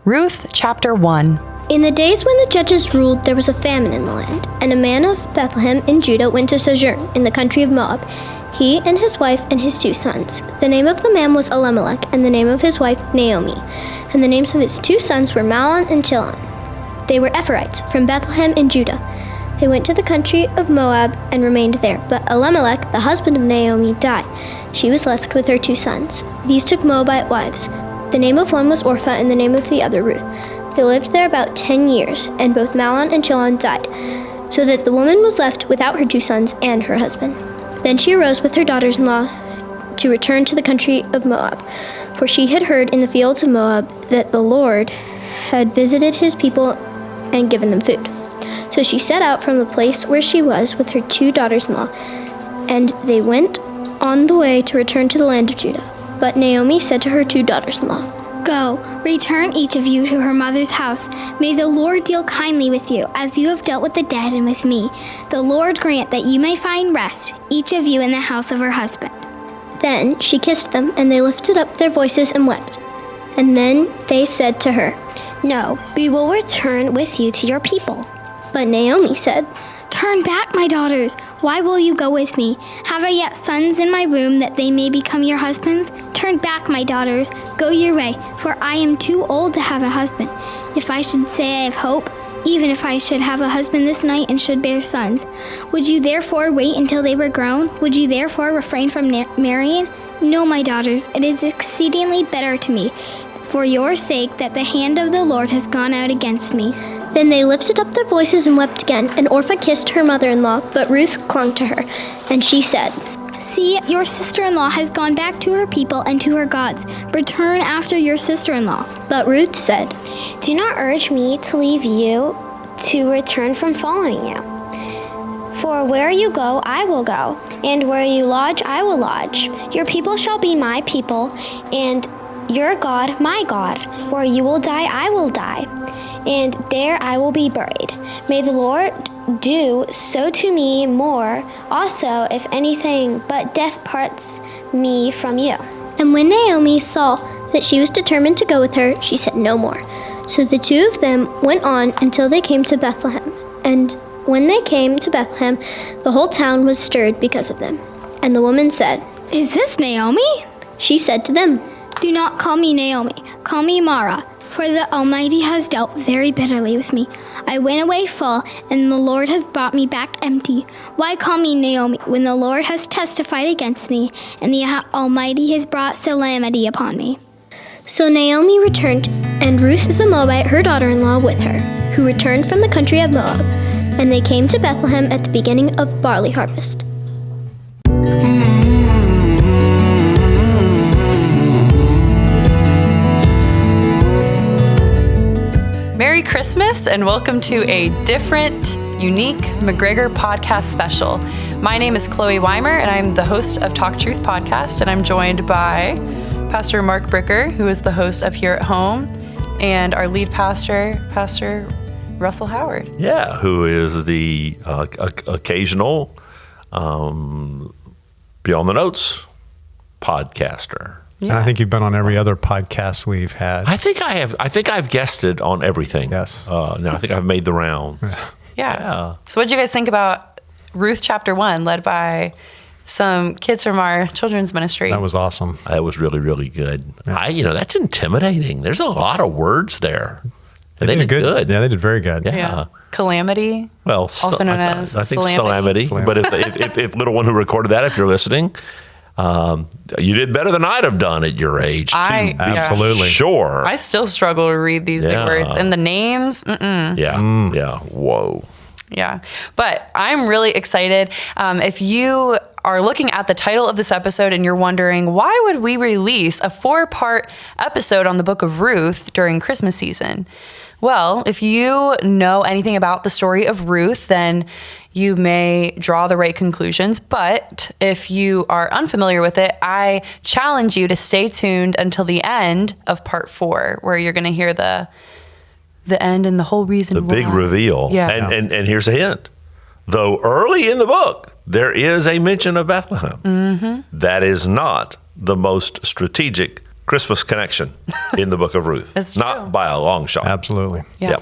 Ruth chapter 1. In the days when the judges ruled, there was a famine in the land, and a man of Bethlehem in Judah went to sojourn in the country of Moab, he and his wife and his 2 sons. The name of the man was Elimelech, and the name of his wife Naomi, and the names of his 2 sons were Mahlon and Chilion. They were Ephrathites from Bethlehem in Judah. They went to the country of Moab and remained there, but Elimelech, the husband of Naomi, died. She was left with her 2 sons. These took Moabite wives. The name of one was Orpah, and the name of the other Ruth. They lived there about 10 years, and both Mahlon and Chilion died, so that the woman was left without her 2 sons and her husband. Then she arose with her daughters-in-law to return to the country of Moab, for she had heard in the fields of Moab that the Lord had visited his people and given them food. So she set out from the place where she was with her 2 daughters-in-law, and they went on the way to return to the land of Judah. But Naomi said to her 2 daughters-in-law, "Go, return each of you to her mother's house. May the Lord deal kindly with you, as you have dealt with the dead and with me. The Lord grant that you may find rest, each of you in the house of her husband." Then she kissed them, and they lifted up their voices and wept. And then they said to her, "No, we will return with you to your people." But Naomi said, "Turn back, my daughters. Why will you go with me? Have I yet sons in my womb that they may become your husbands? Turn back, my daughters. Go your way, for I am too old to have a husband. If I should say I have hope, even if I should have a husband this night and should bear sons, would you therefore wait until they were grown? Would you therefore refrain from marrying? No, my daughters, it is exceedingly better to me, for your sake, that the hand of the Lord has gone out against me." Then they lifted up their voices and wept again, and Orpah kissed her mother-in-law, but Ruth clung to her. And she said, "See, your sister-in-law has gone back to her people and to her gods. Return after your sister-in-law." But Ruth said, "Do not urge me to leave you to return from following you. For where you go, I will go, and where you lodge, I will lodge. Your people shall be my people, and your God, my God. Where you will die, I will die, and there I will be buried. May the Lord do so to me more also, if anything but death parts me from you." And when Naomi saw that she was determined to go with her, she said no more. So the 2 of them went on until they came to Bethlehem. And when they came to Bethlehem, the whole town was stirred because of them. And the woman said, "Is this Naomi?" She said to them, "Do not call me Naomi, call me Mara, for the Almighty has dealt very bitterly with me. I went away full, and the Lord has brought me back empty. Why call me Naomi, when the Lord has testified against me, and the Almighty has brought calamity upon me?" So Naomi returned, and Ruth the Moabite, her daughter-in-law, with her, who returned from the country of Moab. And they came to Bethlehem at the beginning of barley harvest. Merry Christmas and welcome to a different, unique McGregor Podcast Special. My name is Chloe Weimer and I'm the host of Talk Truth Podcast, and I'm joined by Pastor Mark Bricker, who is the host of Here at Home, and our lead pastor, Pastor Russell Howard. Yeah, who is the occasional Beyond the Notes podcaster. Yeah. And I think you've been on every other podcast we've had. I think I have. I think I've guested on everything. Yes. No, I think I've made the round. Yeah. So what did you guys think about Ruth chapter 1, led by some kids from our children's ministry? That was awesome. That was really, really good. Yeah. That's intimidating. There's a lot of words there. And they did good. Yeah, they did very good. Yeah. Calamity. Well, also known as I think Calamity. But if little one who recorded that, if you're listening, you did better than I'd have done at your age. Absolutely. Sure. I still struggle to read these big words. And the names, Yeah. Whoa. Yeah. But I'm really excited. If you are looking at the title of this episode and you're wondering, why would we release a 4-part episode on the Book of Ruth during Christmas season? Well, if you know anything about the story of Ruth, then you may draw the right conclusions. But if you are unfamiliar with it, I challenge you to stay tuned until the end of part 4, where you're going to hear the end and the whole reason why. The big reveal. Yeah. And here's a hint. Though early in the book, there is a mention of Bethlehem. Mm-hmm. That is not the most strategic Christmas connection in the Book of Ruth. It's not true. by a long shot. Absolutely. Yeah.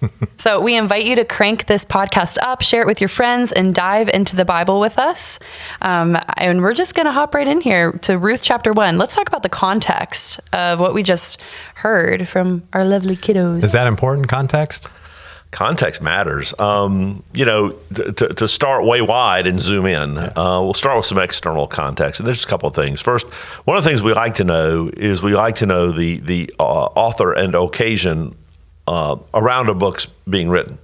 Yep. So we invite you to crank this podcast up, share it with your friends, and dive into the Bible with us. And we're just going to hop right in here to Ruth chapter 1. Let's talk about the context of what we just heard from our lovely kiddos. Is that important, context? Context matters. To start way wide and zoom in, we'll start with some external context. And there's just a couple of things. First, one of the things we like to know is the author and occasion around a book's being written.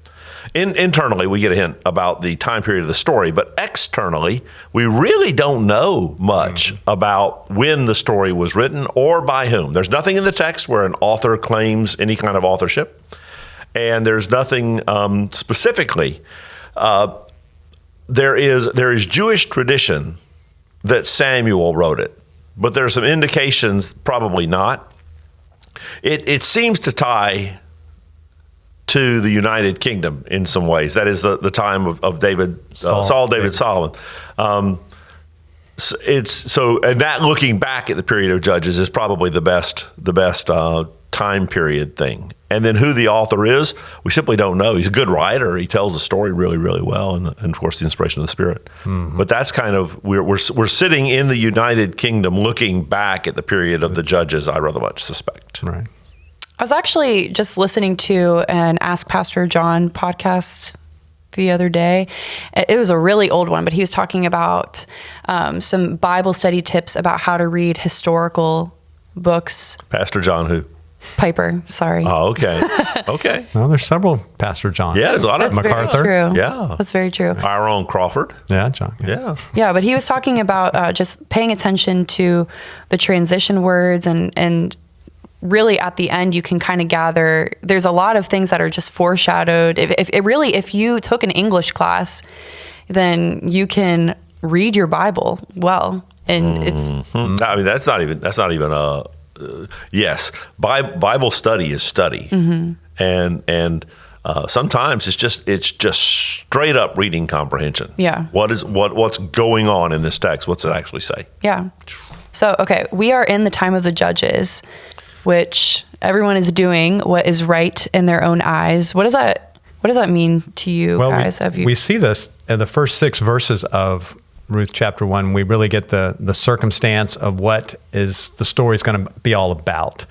Internally, we get a hint about the time period of the story, but externally, we really don't know much about when the story was written or by whom. There's nothing in the text where an author claims any kind of authorship. And there's nothing specifically. There is Jewish tradition that Samuel wrote it, but there's some indications probably not. It seems to tie to the United Kingdom in some ways. That is the time of David, Saul, David, Solomon. And that looking back at the period of Judges is probably the best time period thing. And then who the author is, we simply don't know. He's a good writer. He tells the story really, really well, and of course the inspiration of the Spirit. Mm-hmm. But that's kind of we're sitting in the United Kingdom, looking back at the period of the Judges. I rather much suspect. Right. I was actually just listening to an Ask Pastor John podcast the other day. It was a really old one, but he was talking about some Bible study tips about how to read historical books. Pastor John who? Piper, sorry. Oh, okay. Okay. Well, there's several Pastor John. Yeah, there's a lot of MacArthur. Very true. Yeah. That's very true. Our own Crawford. Yeah, John. Yeah. Yeah, but he was talking about just paying attention to the transition words and really at the end you can kind of gather there's a lot of things that are just foreshadowed. If you took an English class, then you can read your Bible well. And it's I mean that's not even a yes, Bible study is study, and sometimes it's just straight up reading comprehension. Yeah. What's going on in this text? What's it actually say? Yeah. So okay, we are in the time of the Judges, which everyone is doing what is right in their own eyes. What does that mean to you guys? We see this in the first 6 verses of Ruth chapter 1. We really get the circumstance of what is the story is going to be all about.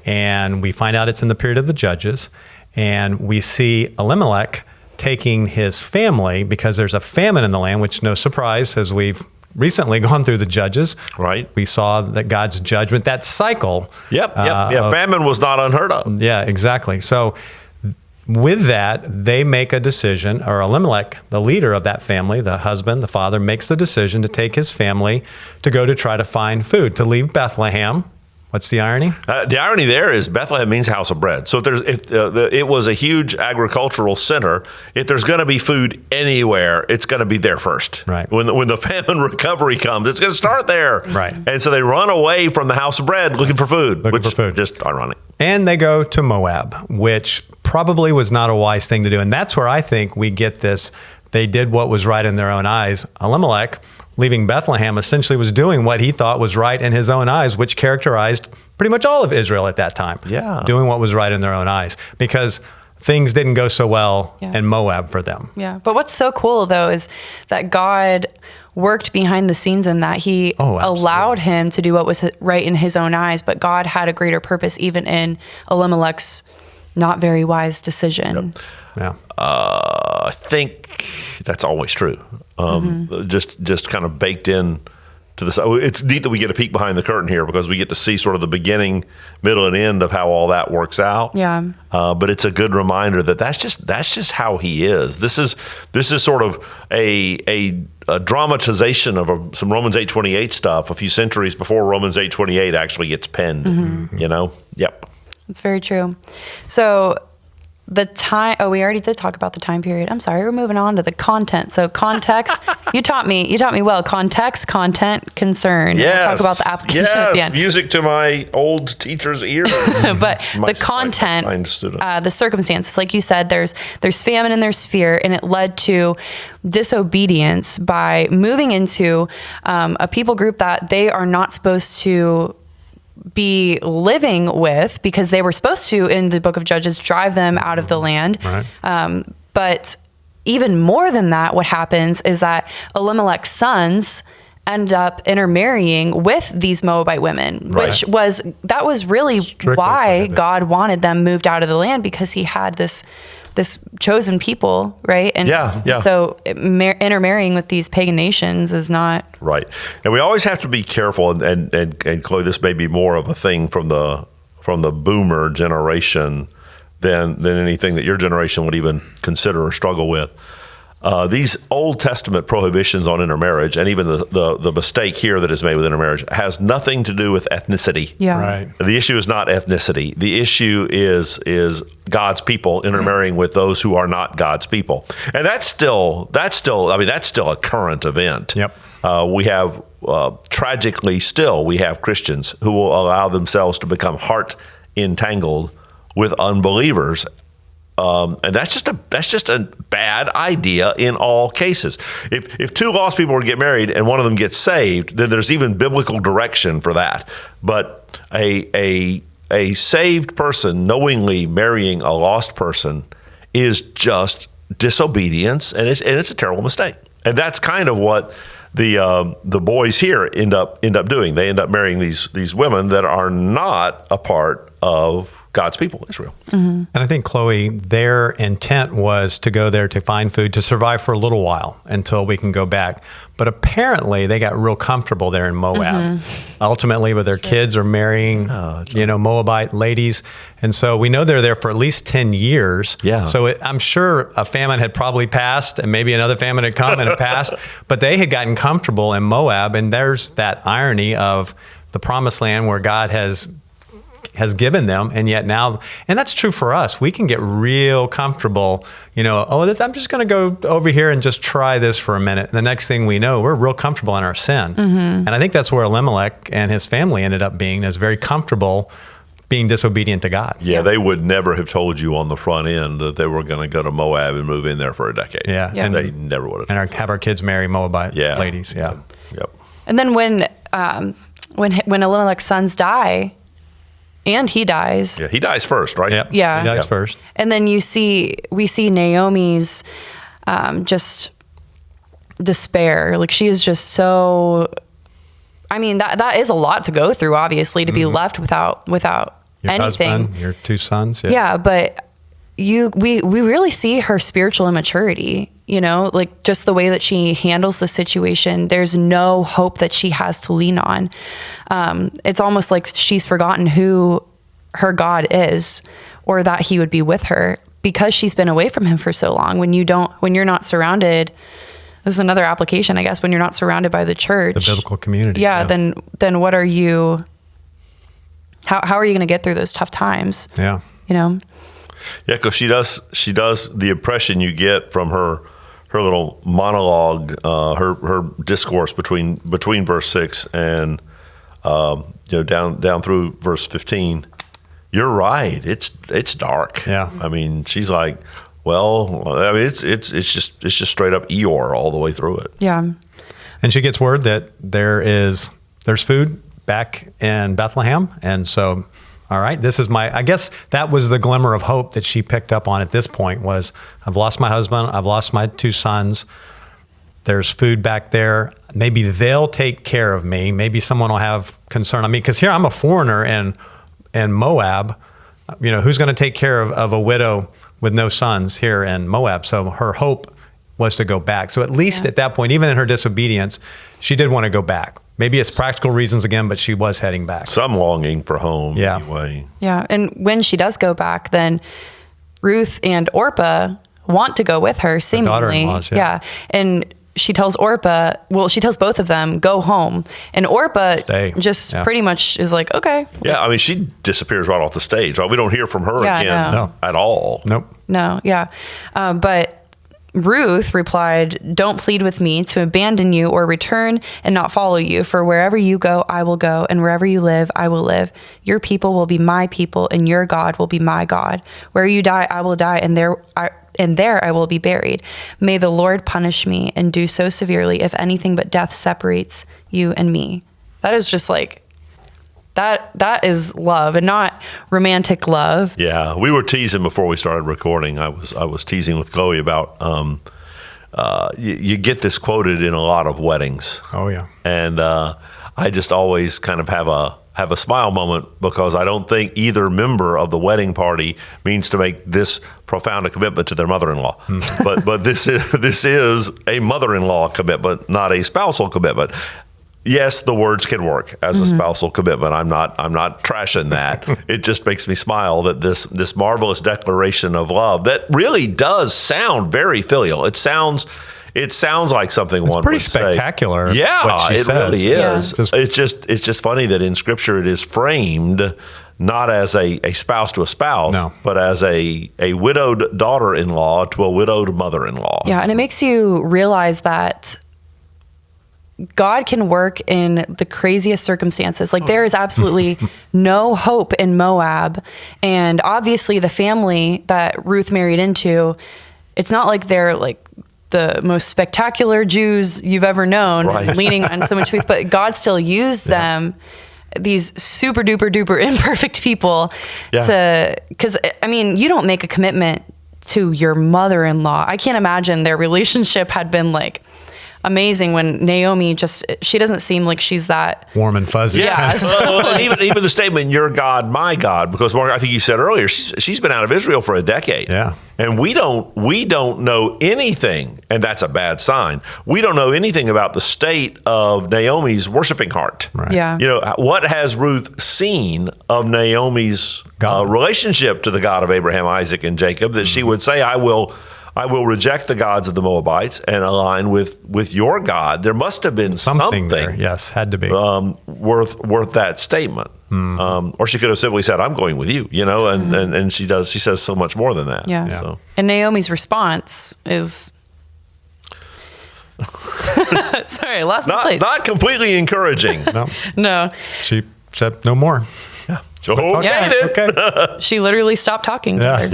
And we find out it's in the period of the Judges. And we see Elimelech taking his family because there's a famine in the land, which no surprise, as we've recently gone through the Judges. Right. We saw that God's judgment, that cycle. Yep. Famine was not unheard of. Yeah, exactly. So with that, they make a decision, or Elimelech, the leader of that family, the husband, the father, makes the decision to take his family to go to try to find food, to leave Bethlehem. What's the irony? The irony there is Bethlehem means house of bread. So if it was a huge agricultural center, if there's going to be food anywhere, it's going to be there first. Right. When the famine recovery comes, it's going to start there. Right. And so they run away from the house of bread looking for food. Just ironic. And they go to Moab, which probably was not a wise thing to do. And that's where I think we get this. They did what was right in their own eyes. Elimelech, leaving Bethlehem, essentially was doing what he thought was right in his own eyes, which characterized pretty much all of Israel at that time. Yeah. Doing what was right in their own eyes, because things didn't go so well in Moab for them. Yeah. But what's so cool, though, is that God worked behind the scenes in that he allowed him to do what was right in his own eyes, but God had a greater purpose even in Elimelech's not very wise decision. Yep. Yeah. I think that's always true. Just kind of baked in to this. It's neat that we get a peek behind the curtain here because we get to see sort of the beginning, middle, and end of how all that works out. Yeah. But it's a good reminder that that's just how he is. This is sort of a dramatization of some Romans 8:28 stuff a few centuries before Romans 8:28 actually gets penned. You know. Yep. That's very true. So the time, we already did talk about the time period. I'm sorry, we're moving on to the content. So context, you taught me well. Context, content, concern. Yes. We'll talk about the application at the end. Music to my old teacher's ear. But the content, the circumstances, like you said, there's famine and there's fear, and it led to disobedience by moving into a people group that they are not supposed to be living with, because they were supposed to, in the book of Judges, drive them out of the land. Right. But even more than that, what happens is that Elimelech's sons end up intermarrying with these Moabite women, Right. that was really Strictly why prohibited. God wanted them moved out of the land, because he had this chosen people, right? And Yeah. so intermarrying with these pagan nations is not Right. And we always have to be careful, and Chloe, this may be more of a thing from the boomer generation than anything that your generation would even consider or struggle with. These Old Testament prohibitions on intermarriage, and even the mistake here that is made with intermarriage, has nothing to do with ethnicity. Yeah. Right. The issue is not ethnicity. The issue is God's people intermarrying with those who are not God's people, and that's still a current event. Yep. We have tragically still we have Christians who will allow themselves to become heart entangled with unbelievers. And that's just a bad idea in all cases. If two lost people were to get married and one of them gets saved, then there's even biblical direction for that. But a saved person knowingly marrying a lost person is just disobedience, and it's a terrible mistake. And that's kind of what the boys here end up doing. They end up marrying these women that are not a part of God's people, Israel. And I think, Chloe, their intent was to go there to find food, to survive for a little while until we can go back. But apparently they got real comfortable there in Moab. Ultimately, with their kids are marrying, Moabite ladies. And so we know they're there for at least 10 years. Yeah. So I'm sure a famine had probably passed, and maybe another famine had come and had passed. But they had gotten comfortable in Moab. And there's that irony of the promised land where God has given them, and yet now, and that's true for us. We can get real comfortable, I'm just going to go over here and just try this for a minute. And the next thing we know, we're real comfortable in our sin. And I think that's where Elimelech and his family ended up being, is very comfortable being disobedient to God. Yeah, they would never have told you on the front end that they were going to go to Moab and move in there for a decade. Yeah. And they never would have. And have our kids marry Moabite ladies. Yeah. Yep. And then when Elimelech's sons die, and he dies. Yeah, he dies first, right? Yep. Yeah. He dies first. And then we see Naomi's just despair. Like, she is just so, that is a lot to go through, obviously, to be left without Your anything. husband, your two sons. Yeah, but we really see her spiritual immaturity, like just the way that she handles the situation. There's no hope that she has to lean on. It's almost like she's forgotten who her God is, or that he would be with her, because she's been away from him for so long. When you're not surrounded, this is another application, I guess, when you're not surrounded by the church, The biblical community. Yeah. Then what are you, how are you going to get through those tough times? Yeah. Yeah, because she does the impression you get from her little monologue, her discourse between verse 6 and down through verse 15. You're right. It's dark. Yeah. She's like, it's just straight up Eeyore all the way through it. Yeah. And she gets word that there's food back in Bethlehem. And so, all right, I guess that was the glimmer of hope that she picked up on at this point was, I've lost my husband, I've lost my two sons. There's food back there. Maybe they'll take care of me. Maybe someone will have concern on me. Because here I'm a foreigner in Moab. Who's going to take care of a widow with no sons here in Moab? So her hope was to go back. So at least at that point, even in her disobedience, she did want to go back. Maybe it's practical reasons again, but she was heading back. Some longing for home Yeah. anyway. Yeah. And when she does go back, then Ruth and Orpah want to go with her, seemingly. daughter-in-laws, yeah. And she tells she tells both of them, go home. And Orpah Stay. just Yeah. pretty much is like, okay. Yeah, she disappears right off the stage. Right? We don't hear from her Yeah, again no. at all. Nope. No, yeah. But Ruth replied, don't plead with me to abandon you or return and not follow you. For wherever you go, I will go. And wherever you live, I will live. Your people will be my people, and your God will be my God. Where you die, I will die, and there I will be buried. May the Lord punish me and do so severely if anything but death separates you and me. That is just like that is love, and not romantic love. Yeah, we were teasing before we started recording. I was teasing with Chloe about you get this quoted in a lot of weddings. Oh yeah. And I just always kind of have a smile moment, because I don't think either member of the wedding party means to make this profound a commitment to their mother-in-law. but this is a mother-in-law commitment, not a spousal commitment. Yes, the words can work as a spousal commitment. I'm not trashing that. It just makes me smile that this marvelous declaration of love that really does sound very filial. It sounds like something one pretty would say. spectacular. Yeah, what she it says. really is. Yeah. It's just funny that in Scripture it is framed not as a spouse to a spouse, but as a widowed daughter-in-law to a widowed mother-in-law. Yeah, and it makes you realize that God can work in the craziest circumstances. Like, there is absolutely no hope in Moab. And obviously the family that Ruth married into, it's not like they're like the most spectacular Jews you've ever known, leaning on so much faith, but God still used them, these super duper duper imperfect people, because I mean, you don't make a commitment to your mother-in-law. I can't imagine their relationship had been like amazing when Naomi she doesn't seem like she's that warm and fuzzy. Yeah. And even the statement, your God, my God, because Mark, I think you said earlier, she's been out of Israel for a decade. Yeah. And we don't know anything, and that's a bad sign. We don't know anything about the state of Naomi's worshiping heart. Right. Yeah. You know, what has Ruth seen of Naomi's relationship to the God of Abraham, Isaac, and Jacob, that she would say, I will reject the gods of the Moabites and align with your God. There must have been something there. Yes, had to be worth that statement. Or she could have simply said, "I'm going with you," you know, and she does. She says so much more than that. Yeah. So. And Naomi's response is, sorry, I lost my place. Not completely encouraging. No. She said no more. So then. Okay. She literally stopped talking to her.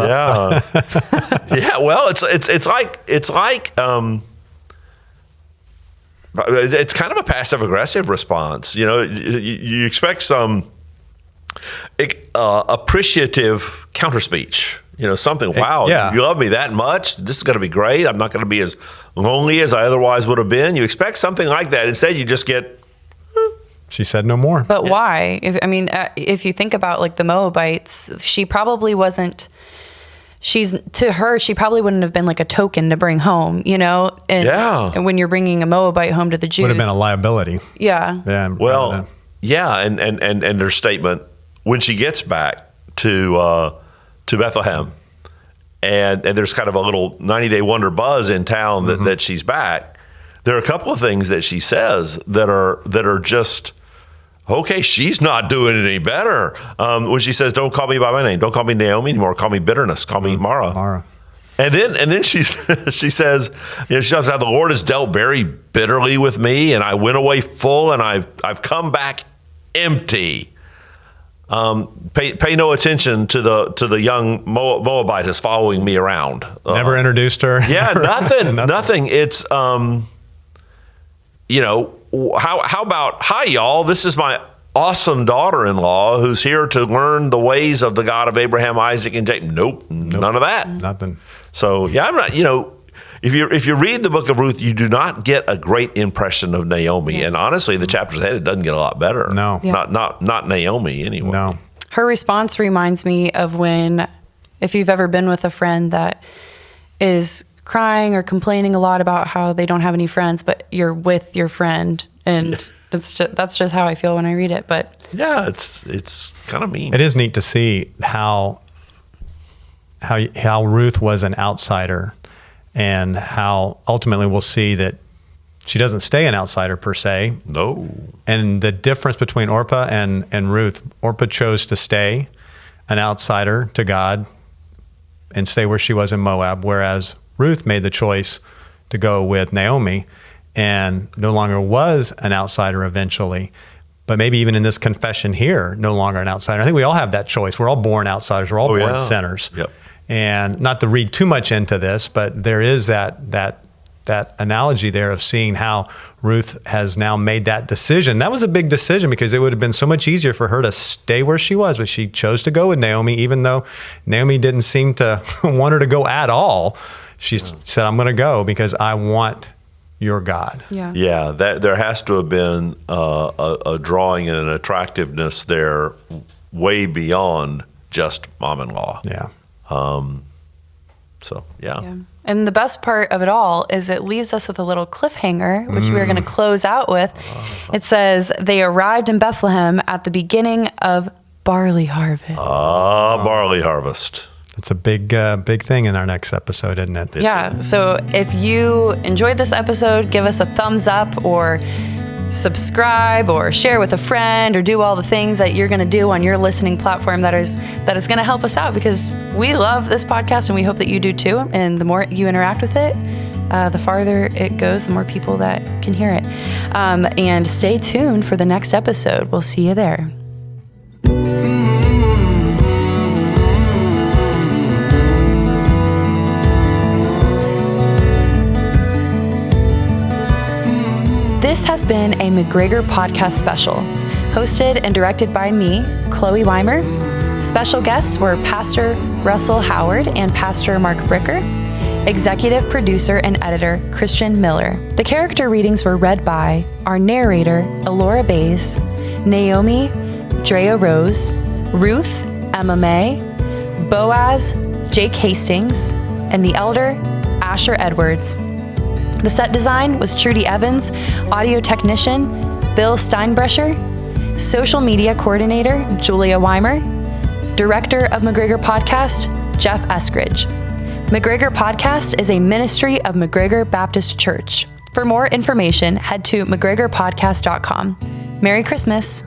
Yeah. Well, it's like it's kind of a passive aggressive response. You know, you expect some appreciative counterspeech. You know, something. Wow, you love me that much. This is going to be great. I'm not going to be as lonely as I otherwise would have been. You expect something like that. Instead, you just get. She said no more. But why? If you think about like the Moabites, she probably wasn't. To her, she probably wouldn't have been like a token to bring home, you know. And when you're bringing a Moabite home to the Jews, would have been a liability. Yeah. Well, and their statement when she gets back to Bethlehem, and there's kind of a little 90-day wonder buzz in town that she's back. There are a couple of things that she says that are just, okay, she's not doing it any better. When she says, "Don't call me by my name. Don't call me Naomi anymore. Call me bitterness. Call me Mara." Mara. And then she says, you know, she talks about the Lord has dealt very bitterly with me, and I went away full, and I've come back empty. Pay no attention to the young Moabite following me around. Never introduced her. Yeah, nothing. It's you know, how about, "Hi, y'all, this is my awesome daughter-in-law who's here to learn the ways of the God of Abraham, Isaac, and Jacob." Nope, none of that. Nothing. So, yeah, I'm not, you know, if you read the book of Ruth, you do not get a great impression of Naomi. And honestly, the chapters ahead, it doesn't get a lot better. No. Yeah. Not Naomi anyway. No. Her response reminds me of if you've ever been with a friend that is crying or complaining a lot about how they don't have any friends, but you're with your friend, and that's just how I feel when I read it. But yeah, it's kind of mean. It is neat to see how Ruth was an outsider, and how ultimately we'll see that she doesn't stay an outsider per se. No. And the difference between Orpah and Ruth, Orpah chose to stay an outsider to God and stay where she was in Moab, whereas Ruth made the choice to go with Naomi and no longer was an outsider eventually, but maybe even in this confession here, no longer an outsider. I think we all have that choice. We're all born outsiders. We're all born sinners. Yep. And not to read too much into this, but there is that that analogy there of seeing how Ruth has now made that decision. That was a big decision because it would have been so much easier for her to stay where she was, but she chose to go with Naomi, even though Naomi didn't seem to want her to go at all. She said, I'm going to go because I want your God. Yeah, that there has to have been a drawing and an attractiveness there way beyond just mom-in-law. Yeah. And the best part of it all is it leaves us with a little cliffhanger, which we're going to close out with. It says, they arrived in Bethlehem at the beginning of barley harvest. Barley harvest. It's a big thing in our next episode, isn't it? Yeah. So if you enjoyed this episode, give us a thumbs up or subscribe or share with a friend or do all the things that you're going to do on your listening platform that is going to help us out, because we love this podcast and we hope that you do too. And the more you interact with it, the farther it goes, the more people that can hear it. And stay tuned for the next episode. We'll see you there. This has been a McGregor Podcast Special, hosted and directed by me, Chloe Weimer. Special guests were Pastor Russell Howard and Pastor Mark Bricker, executive producer and editor Christian Miller. The character readings were read by our narrator, Elora Bays, Naomi, Drea Rose, Ruth, Emma May, Boaz, Jake Hastings, and the elder, Asher Edwards. The set design was Trudy Evans, audio technician, Bill Steinbrecher, social media coordinator, Julia Weimer, director of McGregor Podcast, Jeff Eskridge. McGregor Podcast is a ministry of McGregor Baptist Church. For more information, head to McGregorPodcast.com. Merry Christmas.